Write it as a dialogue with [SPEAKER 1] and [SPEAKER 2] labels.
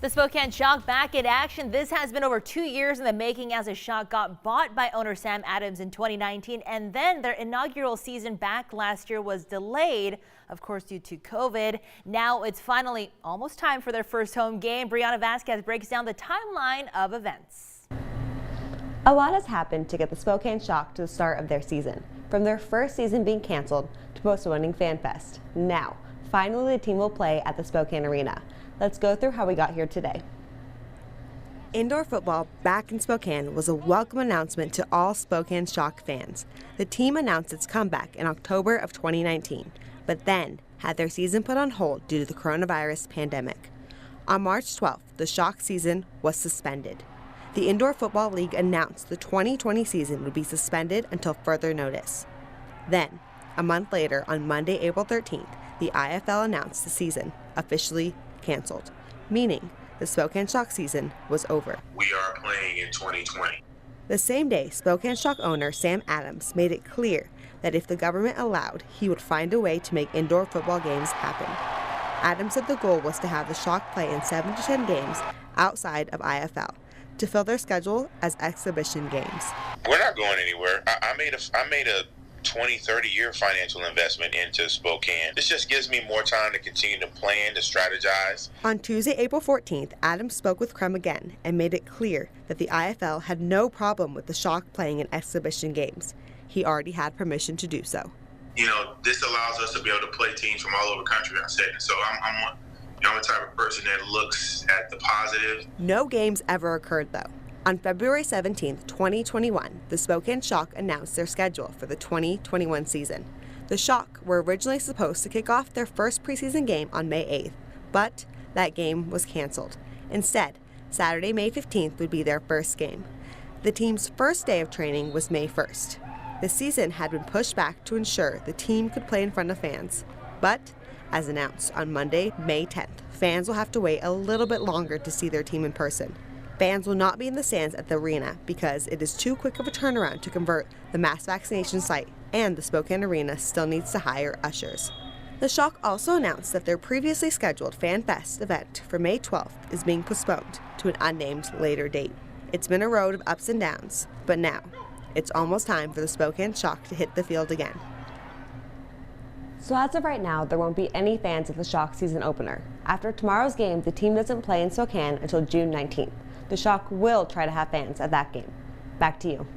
[SPEAKER 1] The Spokane Shock back in action. This has been over 2 years in the making as the Shock got bought by owner Sam Adams in 2019, and then their inaugural season back last year was delayed, of course, due to COVID. Now it's finally almost time for their first home game. Brianna Vasquez breaks down the timeline of events.
[SPEAKER 2] A lot has happened to get the Spokane Shock to the start of their season, from their first season being canceled to postponing FanFest. Now, finally the team will play at the Spokane Arena. Let's go through how we got here today. Indoor football back in Spokane was a welcome announcement to all Spokane Shock fans. The team announced its comeback in October of 2019, but then had their season put on hold due to the coronavirus pandemic. On March 12th, the Shock season was suspended. The Indoor Football League announced the 2020 season would be suspended until further notice. Then, a month later, on Monday, April 13th, the IFL announced the season officially canceled, meaning the Spokane Shock season was over.
[SPEAKER 3] We are playing in 2020.
[SPEAKER 2] The same day, Spokane Shock owner Sam Adams made it clear that if the government allowed, he would find a way to make indoor football games happen. Adams said the goal was to have the Shock play in 7 to 10 games outside of IFL to fill their schedule as exhibition games.
[SPEAKER 3] We're not going anywhere. I made a 20-30 year financial investment into Spokane. This just gives me more time to continue to plan, to strategize.
[SPEAKER 2] On Tuesday, April 14th, Adams spoke with Crumb again and made it clear that the IFL had no problem with the Shock playing in exhibition games. He already had permission to do so.
[SPEAKER 3] You know, this allows us to be able to play teams from all over the country, I said. So I'm the type of person that looks at the positive.
[SPEAKER 2] No games ever occurred, though. On February 17, 2021, the Spokane Shock announced their schedule for the 2021 season. The Shock were originally supposed to kick off their first preseason game on May 8th, but that game was canceled. Instead, Saturday, May 15th would be their first game. The team's first day of training was May 1st. The season had been pushed back to ensure the team could play in front of fans. But, as announced on Monday, May 10th, fans will have to wait a little bit longer to see their team in person. Fans will not be in the stands at the arena because it is too quick of a turnaround to convert the mass vaccination site, and the Spokane Arena still needs to hire ushers. The Shock also announced that their previously scheduled FanFest event for May 12th is being postponed to an unnamed later date. It's been a road of ups and downs, but now it's almost time for the Spokane Shock to hit the field again. So as of right now, there won't be any fans at the Shock season opener. After tomorrow's game, the team doesn't play in Spokane until June 19th. The Shock will try to have fans at that game. Back to you.